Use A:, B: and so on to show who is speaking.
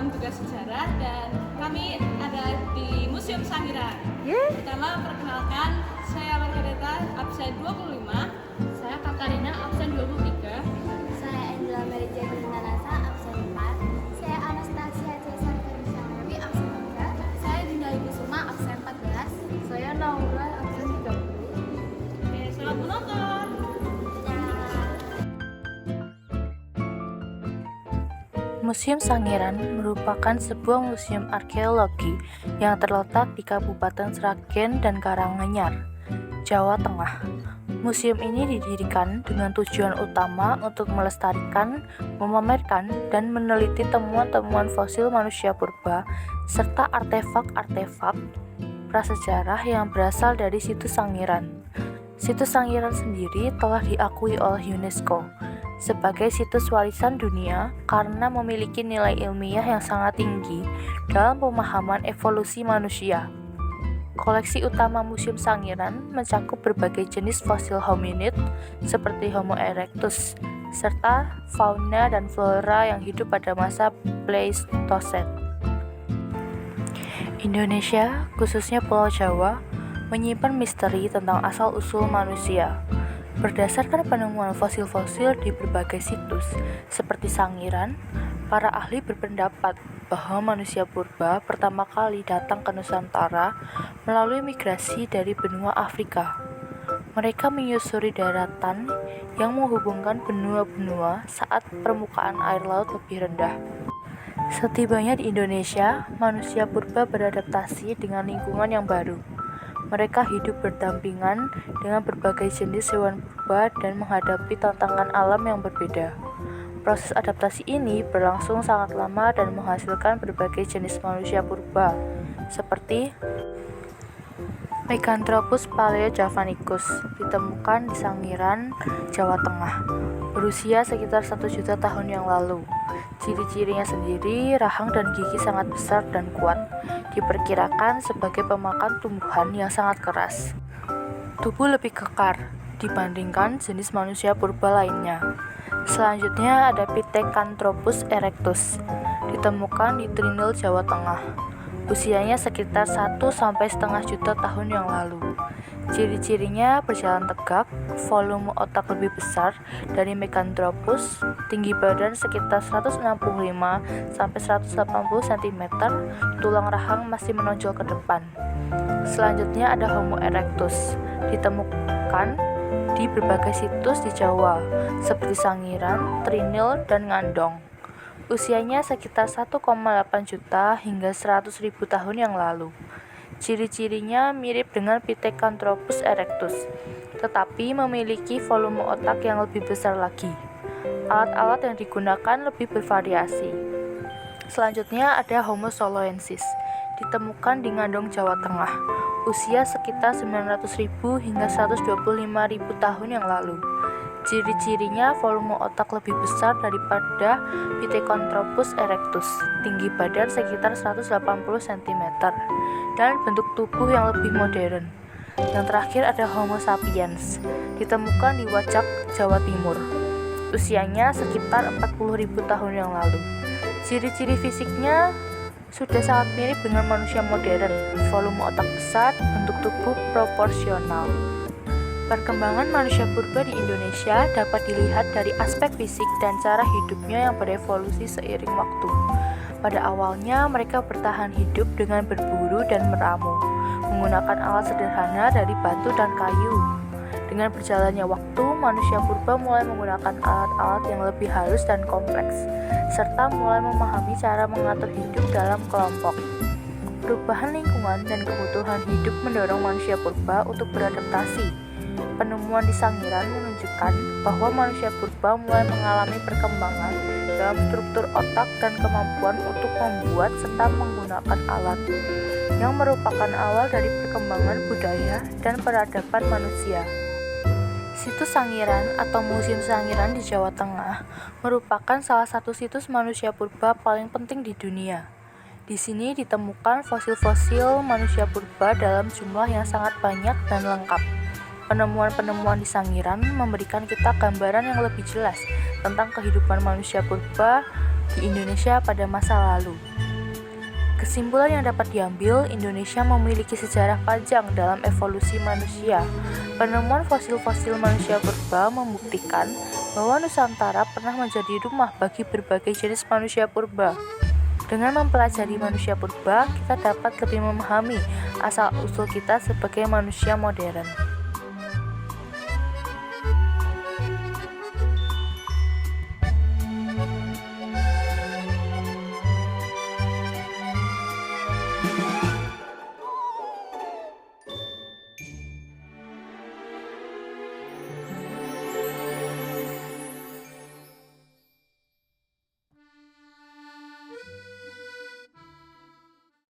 A: program tugas sejarah dan kami ada di Museum Sangiran. Pertama perkenalkan, saya Margareta absen 25,
B: Saya Katarina absen 23.
C: Saya Angela Mary Jane Nanasa, absen 4. Saya Anastasia Cesar Garishawi, absen 3. Saya Dinda Kusuma, absen 14.
B: Saya Naura absen 30.
A: Oke, selamat menonton.
D: Museum Sangiran merupakan sebuah museum arkeologi yang terletak di Kabupaten Sragen dan Karanganyar, Jawa Tengah. Museum ini didirikan dengan tujuan utama untuk melestarikan, memamerkan, dan meneliti temuan-temuan fosil manusia purba serta artefak-artefak prasejarah yang berasal dari situs Sangiran. Situs Sangiran sendiri telah diakui oleh UNESCO sebagai situs warisan dunia karena memiliki nilai ilmiah yang sangat tinggi dalam pemahaman evolusi manusia. Koleksi utama Museum Sangiran mencakup berbagai jenis fosil hominid seperti Homo erectus, serta fauna dan flora yang hidup pada masa Pleistosen. Indonesia, khususnya Pulau Jawa, menyimpan misteri tentang asal-usul manusia. Berdasarkan penemuan fosil-fosil di berbagai situs seperti Sangiran, para ahli berpendapat bahwa manusia purba pertama kali datang ke Nusantara melalui migrasi dari benua Afrika. Mereka menyusuri daratan yang menghubungkan benua-benua saat permukaan air laut lebih rendah. Setibanya di Indonesia, manusia purba beradaptasi dengan lingkungan yang baru. Mereka hidup berdampingan dengan berbagai jenis hewan purba dan menghadapi tantangan alam yang berbeda. Proses adaptasi ini berlangsung sangat lama dan menghasilkan berbagai jenis manusia purba, seperti Meganthropus paleojavanicus, ditemukan di Sangiran, Jawa Tengah, berusia sekitar 1 juta tahun yang lalu. Ciri-cirinya sendiri, rahang dan gigi sangat besar dan kuat, diperkirakan sebagai pemakan tumbuhan yang sangat keras. Tubuh lebih kekar dibandingkan jenis manusia purba lainnya. Selanjutnya ada Pithecanthropus erectus, ditemukan di Trinil, Jawa Tengah. Usianya sekitar 1,5 juta tahun yang lalu. Ciri-cirinya berjalan tegak, volume otak lebih besar dari Meganthropus, tinggi badan sekitar 165-180 cm, tulang rahang masih menonjol ke depan. Selanjutnya ada Homo erectus, ditemukan di berbagai situs di Jawa, seperti Sangiran, Trinil, dan Ngandong. Usianya sekitar 1,8 juta hingga 100.000 tahun yang lalu. Ciri-cirinya mirip dengan Pithecanthropus erectus, tetapi memiliki volume otak yang lebih besar lagi. Alat-alat yang digunakan lebih bervariasi. Selanjutnya ada Homo soloensis, ditemukan di Ngandong, Jawa Tengah. Usia sekitar 900.000 hingga 125.000 tahun yang lalu. Ciri-cirinya volume otak lebih besar daripada Pithecanthropus erectus, tinggi badan sekitar 180 cm, dan bentuk tubuh yang lebih modern. Yang terakhir ada Homo sapiens, ditemukan di Wajak, Jawa Timur. Usianya sekitar 40.000 tahun yang lalu. Ciri-ciri fisiknya sudah sangat mirip dengan manusia modern, volume otak besar, bentuk tubuh proporsional. Perkembangan manusia purba di Indonesia dapat dilihat dari aspek fisik dan cara hidupnya yang berevolusi seiring waktu. Pada awalnya, mereka bertahan hidup dengan berburu dan meramu, menggunakan alat sederhana dari batu dan kayu. Dengan berjalannya waktu, manusia purba mulai menggunakan alat-alat yang lebih halus dan kompleks, serta mulai memahami cara mengatur hidup dalam kelompok. Perubahan lingkungan dan kebutuhan hidup mendorong manusia purba untuk beradaptasi. Penemuan di Sangiran menunjukkan bahwa manusia purba mulai mengalami perkembangan dalam struktur otak dan kemampuan untuk membuat serta menggunakan alat, yang merupakan awal dari perkembangan budaya dan peradaban manusia. Situs Sangiran atau Museum Sangiran di Jawa Tengah merupakan salah satu situs manusia purba paling penting di dunia. Di sini ditemukan fosil-fosil manusia purba dalam jumlah yang sangat banyak dan lengkap. Penemuan-penemuan di Sangiran memberikan kita gambaran yang lebih jelas tentang kehidupan manusia purba di Indonesia pada masa lalu. Kesimpulan yang dapat diambil, Indonesia memiliki sejarah panjang dalam evolusi manusia. Penemuan fosil-fosil manusia purba membuktikan bahwa Nusantara pernah menjadi rumah bagi berbagai jenis manusia purba. Dengan mempelajari manusia purba, kita dapat lebih memahami asal-usul kita sebagai manusia modern.